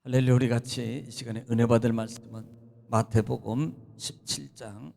할렐루야. 우리 같이 이 시간에 은혜 받을 말씀은 마태복음 17장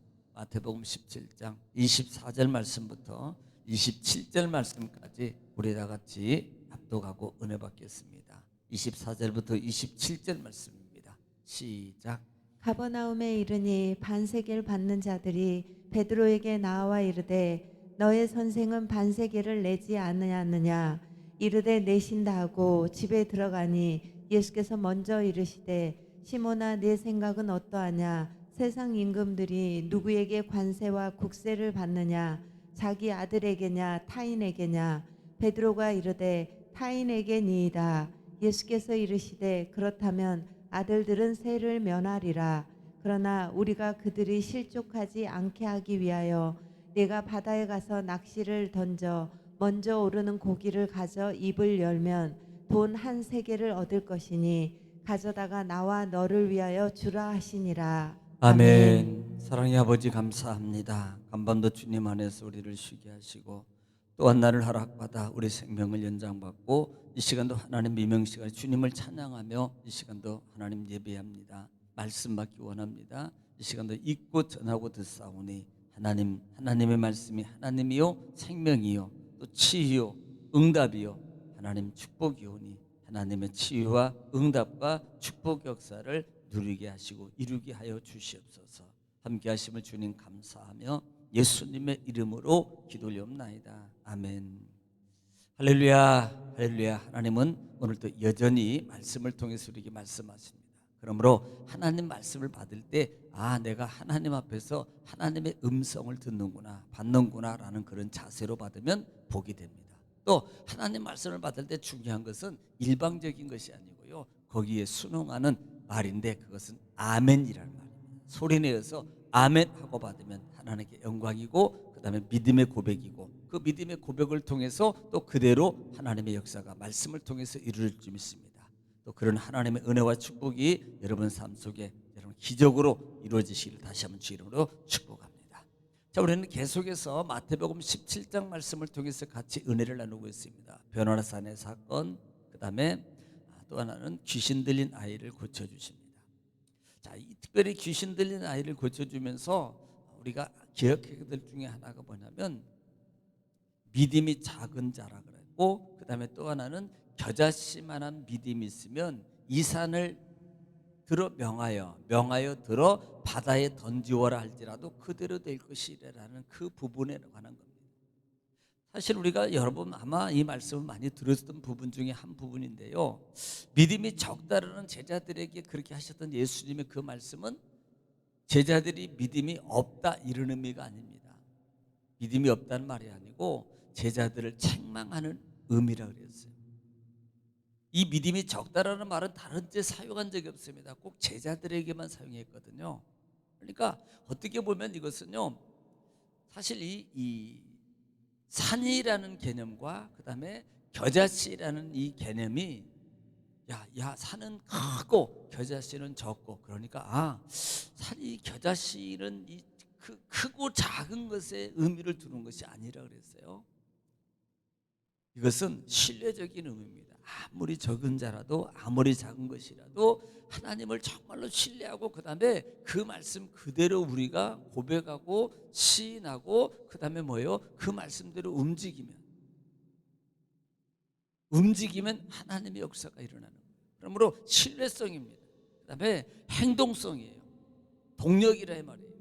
24절 말씀부터 27절 말씀까지 우리 다 같이 합독하고 은혜 받겠습니다. 24절부터 27절 말씀입니다. 시작. 가버나움에 이르니 반세계를 받는 자들이 베드로에게 나와 이르되 너의 선생은 반세계를 내지 아니하느냐 이르되 내신다 하고 집에 들어가니 예수께서 먼저 이르시되 시몬아 내 생각은 어떠하냐 세상 임금들이 누구에게 관세와 국세를 받느냐 자기 아들에게냐 타인에게냐 베드로가 이르되 타인에게니이다. 예수께서 이르시되 그렇다면 아들들은 세를 면하리라. 그러나 우리가 그들이 실족하지 않게 하기 위하여 내가 바다에 가서 낚시를 던져 먼저 오르는 고기를 가져 입을 열면 돈 한 세겔을 얻을 것이니 가져다가 나와 너를 위하여 주라 하시니라. 아멘. 아멘. 사랑의 아버지 감사합니다. 간밤도 주님 안에서 우리를 쉬게 하시고 또한 날을 허락받아 우리 생명을 연장받고 이 시간도 하나님 미명 시간에 주님을 찬양하며 이 시간도 하나님 예배합니다. 말씀 받기 원합니다. 이 시간도 읽고 전하고 듣사오니 하나님의 말씀이 하나님이요 생명이요 또 치유요 응답이요 하나님 축복이오니 하나님의 치유와 응답과 축복 역사를 누리게 하시고 이루게 하여 주시옵소서. 함께 하심을 주님 감사하며 예수님의 이름으로 기도 올리옵나이다. 아멘. 할렐루야. 할렐루야. 하나님은 오늘도 여전히 말씀을 통해서 우리에게 말씀하십니다. 그러므로 하나님 말씀을 받을 때 내가 하나님 앞에서 하나님의 음성을 듣는구나 받는구나 라는 그런 자세로 받으면 복이 됩니다. 또 하나님 말씀을 받을 때 중요한 것은 일방적인 것이 아니고요, 거기에 순응하는 말인데 그것은 아멘이라는 말입니다. 소리내어서 아멘 하고 받으면 하나님께 영광이고 그 다음에 믿음의 고백이고 그 믿음의 고백을 통해서 또 그대로 하나님의 역사가 말씀을 통해서 이루어질 줄 믿습니다. 또 그런 하나님의 은혜와 축복이 여러분 삶 속에 여러분 기적으로 이루어지시기를 다시 한번 주 이름으로 축복합니다. 자, 우리는 계속해서 마태복음 17장 말씀을 통해서 같이 은혜를 나누고 있습니다. 변화산의 사건, 그 다음에 또 하나는 귀신 들린 아이를 고쳐주십니다. 자, 이 특별히 귀신 들린 아이를 고쳐주면서 우리가 기억해야 될 중에 하나가 뭐냐면 믿음이 작은 자라 그랬고, 그 다음에 또 하나는 겨자씨만한 믿음이 있으면 이 산을 들어 명하여 들어 바다에 던지워라 할지라도 그대로 될 것이라는 그 부분에 관한 겁니다. 사실 우리가 여러분 아마 이 말씀을 많이 들었던 부분 중에 한 부분인데요, 믿음이 적다라는 제자들에게 그렇게 하셨던 예수님의 그 말씀은 제자들이 믿음이 없다 이런 의미가 아닙니다. 믿음이 없다는 말이 아니고 제자들을 책망하는 의미라 그랬어요. 이 믿음이 적다라는 말은 다른 데 사용한 적이 없습니다. 꼭 제자들에게만 사용했거든요. 그러니까 어떻게 보면 이것은요, 사실 이 산이라는 개념과 그 다음에 겨자씨라는 이 개념이 야 산은 크고 겨자씨는 적고, 그러니까 산이 겨자씨는 이 크고 작은 것에 의미를 두는 것이 아니라 그랬어요. 이것은 신뢰적인 의미입니다. 아무리 적은 자라도 아무리 작은 것이라도 하나님을 정말로 신뢰하고 그 다음에 그 말씀 그대로 우리가 고백하고 시인하고 그 다음에 뭐예요? 그 말씀대로 움직이면 하나님의 역사가 일어나는 거예요. 그러므로 신뢰성입니다. 그 다음에 행동성이에요. 동력이라 말이에요.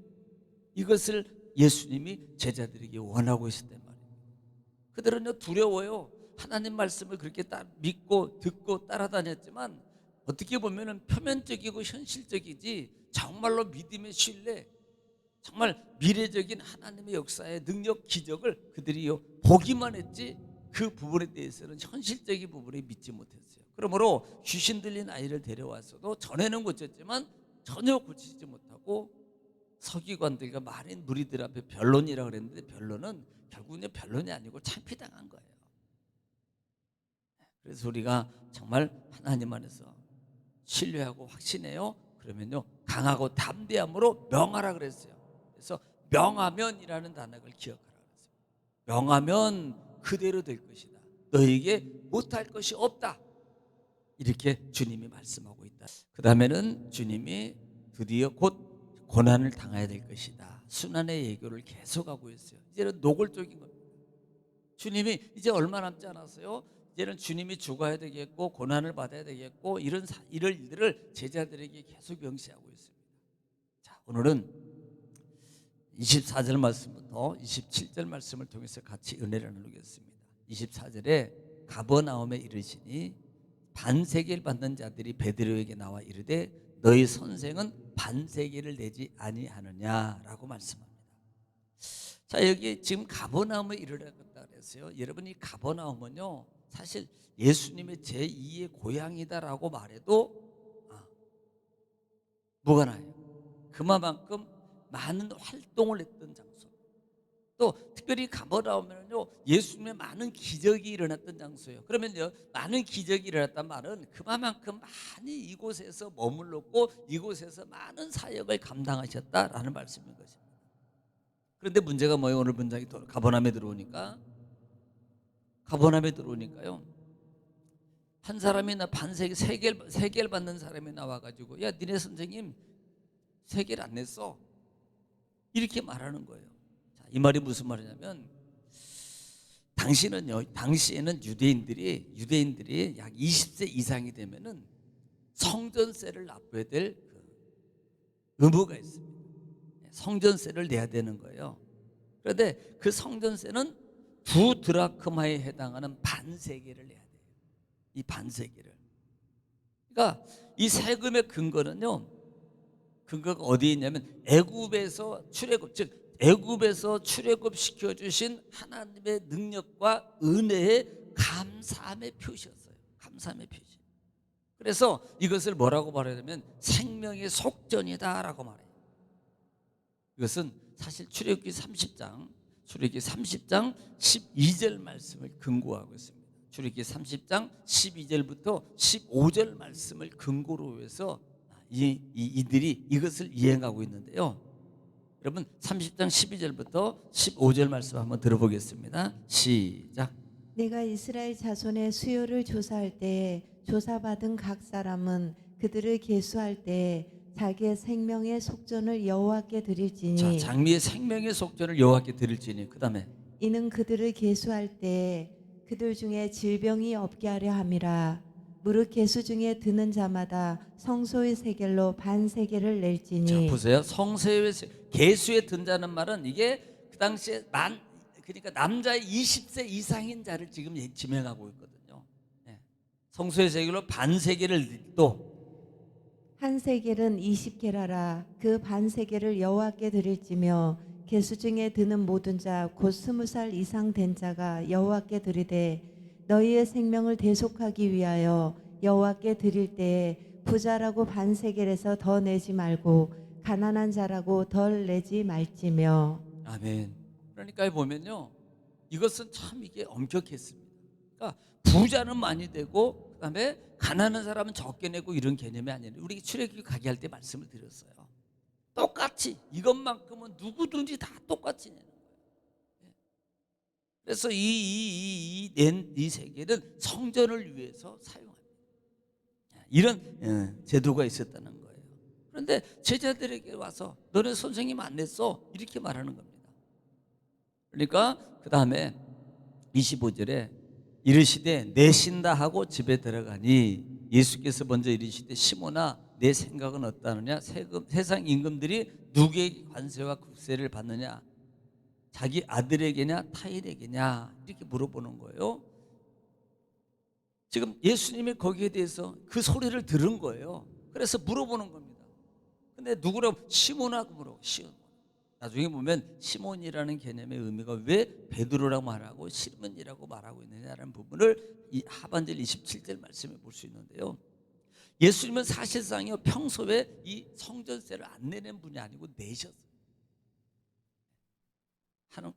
이것을 예수님이 제자들에게 원하고 있었단 말이에요. 그들은요 두려워요. 하나님 말씀을 그렇게 믿고 듣고 따라다녔지만 어떻게 보면 표면적이고 현실적이지 정말로 믿음의 신뢰, 정말 미래적인 하나님의 역사의 능력 기적을 그들이 보기만 했지 그 부분에 대해서는 현실적인 부분에 믿지 못했어요. 그러므로 귀신 들린 아이를 데려와서도 전에는 고쳤지만 전혀 고치지 못하고 서기관들과 많은 무리들 앞에 변론이라고 그랬는데 변론은 결국은 변론이 아니고 창피당한 거예요. 그래서 우리가 정말 하나님 안에서 신뢰하고 확신해요. 그러면요 강하고 담대함으로 명하라 그랬어요. 그래서 명하면이라는 단어를 기억하라 그랬어요. 명하면 그대로 될 것이다. 너에게 못할 것이 없다. 이렇게 주님이 말씀하고 있다. 그 다음에는 주님이 드디어 곧 고난을 당해야 될 것이다. 순환의 예교를 계속하고 있어요. 이제는 노골적인 겁니다. 주님이 이제 얼마 남지 않았어요. 이제는 주님이 죽어야 되겠고 고난을 받아야 되겠고 이런 일들을 제자들에게 계속 명시하고 있습니다. 자, 오늘은 24절 말씀부터 27절 말씀을 통해서 같이 은혜를 나누겠습니다. 24절에 가버나움에 이르시니 반세계를 받는 자들이 베드로에게 나와 이르되 너희 선생은 반세계를 내지 아니하느냐라고 말씀합니다. 자, 여기 지금 가버나움에 이르렀다 그랬어요. 여러분, 이 가버나움은요 사실 예수님의 제2의 고향이다라고 말해도 무관해요. 그만큼 많은 활동을 했던 장소, 또 특별히 가버나움은요 예수님의 많은 기적이 일어났던 장소예요. 그러면요 많은 기적이 일어났단 말은 그만큼 많이 이곳에서 머물렀고 이곳에서 많은 사역을 감당하셨다라는 말씀인 것입니다. 그런데 문제가 뭐예요? 오늘 본장이 가버나움에 들어오니까요 한 사람이 세계를 받는 사람이 나와가지고 야 니네 선생님 세계를 안 냈어 이렇게 말하는 거예요. 자, 이 말이 무슨 말이냐면 당시에는 유대인들이 약 20세 이상이 되면은 성전세를 납부해야 될 의무가 있습니다. 성전세를 내야 되는 거예요. 그런데 그 성전세는 2드라크마에 해당하는 반세계를 내야 돼요. 이 반세계를. 그러니까 이 세금의 근거가 어디에 있냐면 애굽에서 출애굽 시켜주신 하나님의 능력과 은혜의 감사함의 표시였어요. 감사함의 표시. 그래서 이것을 뭐라고 말하냐면 생명의 속전이다라고 말해요. 이것은 사실 출애굽기 30장 12절 말씀을 근거하고 있습니다. 출애굽기 30장 12절부터 15절 말씀을 근거로 해서 이들이 이것을 이행하고 있는데요. 여러분 30장 12절부터 15절 말씀 한번 들어보겠습니다. 시작. 내가 이스라엘 자손의 수요를 조사할 때에 조사받은 각 사람은 그들을 계수할 때에 자기의 생명의 속전을 여호와께 자, 드릴지니 장미의 생명의 속전을 여호와께 드릴지니 그 다음에 이는 그들을 계수할 때에 그들 중에 질병이 없게 하려 함이라. 무릇 계수 중에 드는 자마다 성소의 세겔로 반세겔을 자 낼지니. 보세요. 계수에 든다는 말은 이게 그 당시에 그러니까 남자의 20세 이상인 자를 지금 지명하고 있거든요. 성소의 세겔로 반세겔을 또 한 세겔은 20게라라. 그 반세겔을 여호와께 드릴지며 계수 중에 드는 모든 자 곧 20살 이상 된 자가 여호와께 드리되 너희의 생명을 대속하기 위하여 여호와께 드릴 때에 부자라고 반세겔에서 더 내지 말고 가난한 자라고 덜 내지 말지며. 아멘. 그러니까 보면요 이것은 참 이게 엄격했습니다. 그러니까 부자는 많이 되고 그다음에 가난한 사람은 적게 내고 이런 개념이 아니에요. 우리 출애굽기 가게 할 때 말씀을 드렸어요. 똑같이 이것만큼은 누구든지 다 똑같이 내는 거예요. 그래서 이 세계는 성전을 위해서 사용합니다. 이런 제도가 있었다는 거예요. 그런데 제자들에게 와서 너네 선생님 안 냈어 이렇게 말하는 겁니다. 그러니까 그 다음에 25절에 이르시되 내신다 하고 집에 들어가니 예수께서 먼저 이르시되 시몬아 내 생각은 어떠하느냐 세상 임금들이 누구의 관세와 국세를 받느냐 자기 아들에게냐 타인에게냐 이렇게 물어보는 거예요. 지금 예수님이 거기에 대해서 그 소리를 들은 거예요. 그래서 물어보는 겁니다. 근데 누구라고? 시몬하고 물어보고 시몬. 나중에 보면 시몬이라는 개념의 의미가 왜 베드로라고 말하고 시몬이라고 말하고 있느냐라는 부분을 이 하반절 27절 말씀에 볼 수 있는데요. 예수님은 사실상요 평소에 이 성전세를 안 내는 분이 아니고 내셨어요.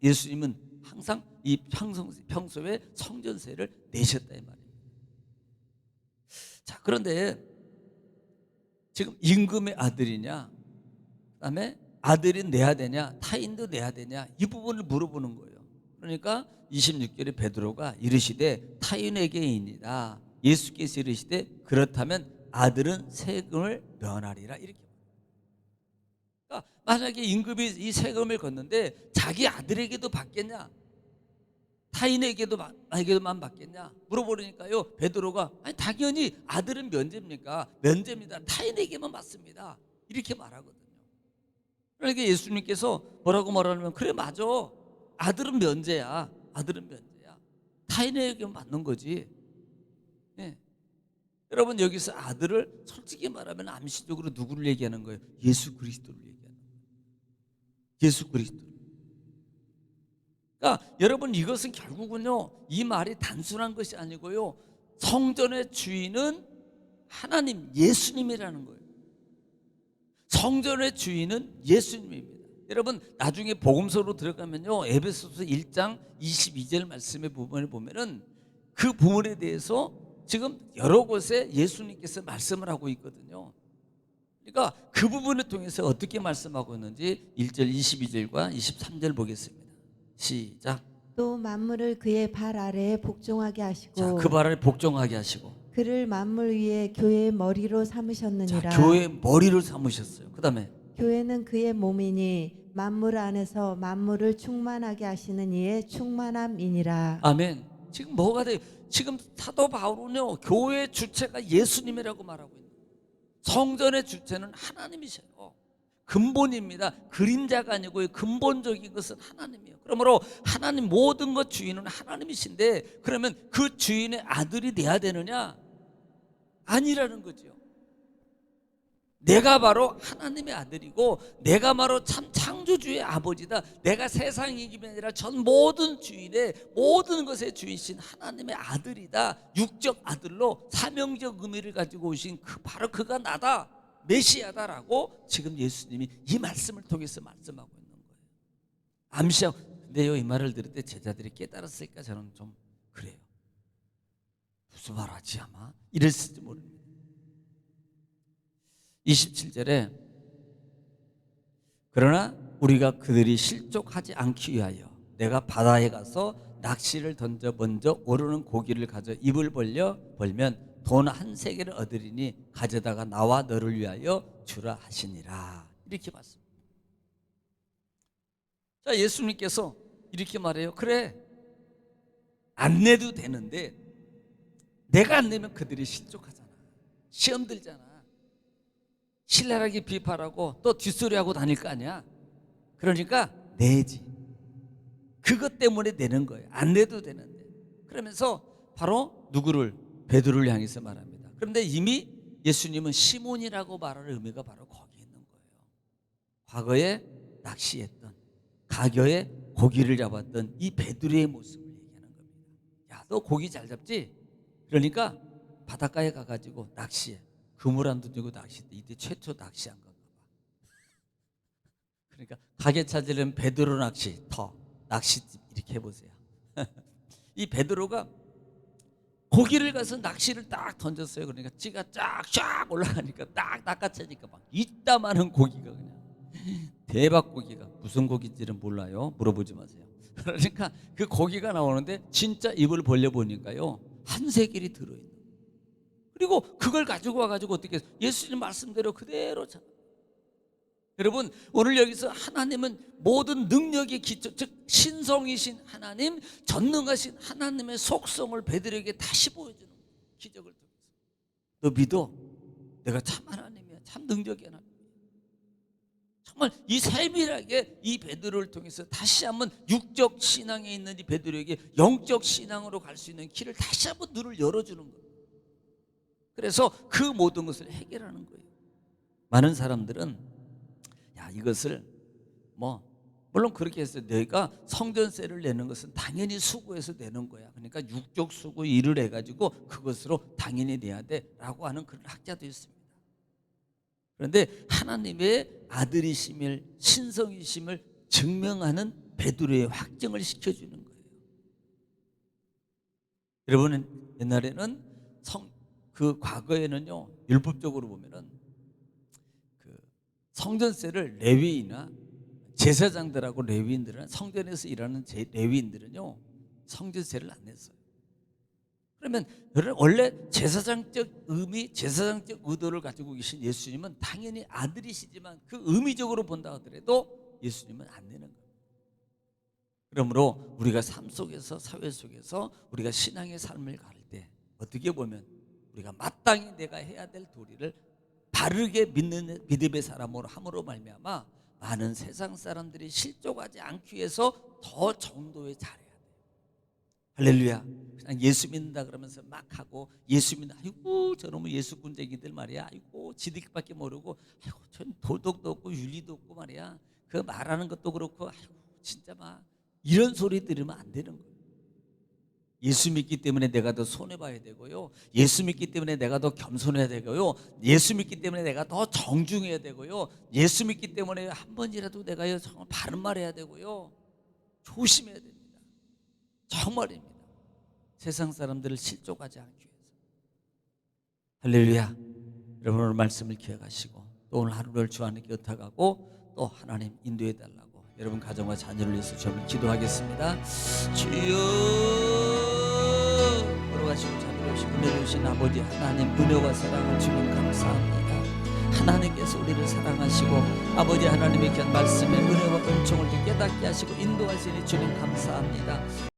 예수님은 항상 이 평소에 성전세를 내셨다 이 말입니다. 자, 그런데 지금 임금의 아들이냐, 그다음에 아들이 내야 되냐, 타인도 내야 되냐 이 부분을 물어보는 거예요. 그러니까 26절에 베드로가 이르시되 타인에게이니라 예수께서 이르시되 그렇다면 아들은 세금을 면하리라. 이렇게. 그러니까 만약에 임금이 이 세금을 걷는데 자기 아들에게도 받겠냐, 타인에게도만 받겠냐 물어보니까요, 베드로가 아니 당연히 아들은 면제입니까? 면제입니다. 타인에게만 받습니다. 이렇게 말하거든요. 그러니까 예수님께서 뭐라고 말하냐면 그래 맞아. 아들은 면제야. 아들은 면제야. 타인에게만 받는 거지. 예. 여러분 여기서 아들을 솔직히 말하면 암시적으로 누구를 얘기하는 거예요? 예수 그리스도를 얘기하는 거예요. 예수 그리스도. 그러니까 여러분 이것은 결국은요, 이 말이 단순한 것이 아니고요, 성전의 주인은 하나님 예수님이라는 거예요. 성전의 주인은 예수님입니다. 여러분 나중에 복음서로 들어가면요, 에베소서 1장 22절 말씀의 부분을 보면은 그 부분에 대해서 지금 여러 곳에 예수님께서 말씀을 하고 있거든요. 그러니까 그 부분을 통해서 어떻게 말씀하고 있는지 1절 22절과 23절 보겠습니다. 시작. 또 만물을 그의 발 아래에 복종하게 하시고 자, 그 발을 복종하게 하시고 그를 만물 위에 교회의 머리로 삼으셨느니라. 자, 교회의 머리를 삼으셨어요. 그 다음에 교회는 그의 몸이니 만물 안에서 만물을 충만하게 하시는 이의 충만함이니라. 아멘. 지금 뭐가 돼요? 지금 사도 바울은요, 교회의 주체가 예수님이라고 말하고 있는 거예요. 성전의 주체는 하나님이셔요. 근본입니다. 그림자가 아니고요, 근본적인 것은 하나님이에요. 그러므로 하나님 모든 것 주인은 하나님이신데, 그러면 그 주인의 아들이 돼야 되느냐? 아니라는 거죠. 내가 바로 하나님의 아들이고 내가 바로 참 창조주의 아버지다. 내가 세상 이김이 아니라 전 모든 주인의 모든 것의 주인이신 하나님의 아들이다. 육적 아들로 사명적 의미를 가지고 오신 바로 그가 나다, 메시아다라고 지금 예수님이 이 말씀을 통해서 말씀하고 있는 거예요. 암시하고. 근데요, 이 말을 들을 때 제자들이 깨달았을까? 저는 좀 그래요. 무슨 말 하지 아마? 이랬을지 모릅니다. 27절에 그러나 우리가 그들이 실족하지 않기 위하여 내가 바다에 가서 낚시를 던져 먼저 오르는 고기를 가져 입을 벌면 돈 한 세겔을 얻으리니 가져다가 나와 너를 위하여 주라 하시니라. 이렇게 말씀합니다. 자, 예수님께서 이렇게 말해요. 그래, 안 내도 되는데 내가 안 내면 그들이 실족하잖아. 시험 들잖아. 신랄하게 비판하고 또 뒷소리하고 다닐 거 아니야. 그러니까 내지. 그것 때문에 내는 거예요. 안 내도 되는데. 그러면서 바로 누구를? 베드로를 향해서 말합니다. 그런데 이미 예수님은 시몬이라고 말할 의미가 바로 거기 있는 거예요. 과거에 낚시했던, 가교에 고기를 잡았던 이 베드로의 모습을 얘기하는 겁니다. 야, 너 고기 잘 잡지? 그러니까 바닷가에 가가지고 낚시해. 그물 안 던지고 낚시했대. 이때 최초 낚시한 건가 봐. 그러니까 가게 찾으려면 베드로 낚시집 이렇게 해보세요. 이 베드로가 고기를 가서 낚시를 딱 던졌어요. 그러니까 찌가 쫙 올라가니까 딱 낚아채니까 막 이따만한 고기가 그냥 대박 고기가, 무슨 고기인지는 몰라요. 물어보지 마세요. 그러니까 그 고기가 나오는데 진짜 입을 벌려 보니까요, 한 세겔이 들어있는. 그리고 그걸 가지고 와가지고 어떻게 해서 예수님 말씀대로 그대로 잡아. 여러분 오늘 여기서 하나님은 모든 능력의 기초, 즉 신성이신 하나님, 전능하신 하나님의 속성을 베드로에게 다시 보여주는 기적을 통해서. 너 믿어? 내가 참 하나님이야. 참 능력의 하나님. 정말 이 세밀하게 이 베드로를 통해서 다시 한번 육적 신앙에 있는 이 베드로에게 영적 신앙으로 갈 수 있는 길을 다시 한번 눈을 열어주는 거예요. 그래서 그 모든 것을 해결하는 거예요. 많은 사람들은 야, 이것을 물론 그렇게 해서 너희가 성전세를 내는 것은 당연히 수고해서 내는 거야. 그러니까 육적 수고 일을 해가지고 그것으로 당연히 내야 돼라고 하는 그런 학자도 있습니다. 그런데 하나님의 아들이심을, 신성이심을 증명하는 베드로의 확증을 시켜주는 거예요. 여러분은 옛날에는 그 과거에는요, 율법적으로 보면은 그 성전세를 레위이나 제사장들하고 레위인들은, 성전에서 일하는 레위인들은요 성전세를 안 냈어요. 그러면 여러분 원래 제사장적 의미, 제사장적 의도를 가지고 계신 예수님은 당연히 아들이시지만 그 의미적으로 본다 하더라도 예수님은 안 되는 거예요. 그러므로 우리가 삶 속에서, 사회 속에서 우리가 신앙의 삶을 갈 때 어떻게 보면 우리가 마땅히 내가 해야 될 도리를 바르게 믿는 믿음의 사람으로 함으로 말미암아 많은 세상 사람들이 실족하지 않기 위해서 더 정도에 잘해야 돼요. 할렐루야. 그냥 예수 믿는다 그러면서 막 하고, 예수 믿는다, 아이고 저놈의 예수꾼쟁이들 말이야, 아이고 지들밖에 모르고, 아이고 전 도덕도 없고 윤리도 없고 말이야, 그 말하는 것도 그렇고, 아이고 진짜 막 이런 소리 들으면 안 되는 거예요. 예수 믿기 때문에 내가 더 손해봐야 되고요, 예수 믿기 때문에 내가 더 겸손해야 되고요, 예수 믿기 때문에 내가 더 정중해야 되고요, 예수 믿기 때문에 한 번이라도 내가 정말 바른 말 해야 되고요, 조심해야 됩니다. 정말입니다. 세상 사람들을 실족하지 않기 위해서. 할렐루야. 여러분 오늘 말씀을 기억하시고 또 오늘 하루를 주 안에 곁어가고 또 하나님 인도해 달라고 여러분 가정과 자녀를 위해서 주님을 기도하겠습니다. 주여, 걸어가시고 자비로우시고 은혜로우신 아버지 하나님, 은혜와 사랑을 주님 감사합니다. 하나님께서 우리를 사랑하시고 아버지 하나님의 귀한 말씀에 은혜와 은총을 깨닫게 하시고 인도하시니 주님 감사합니다.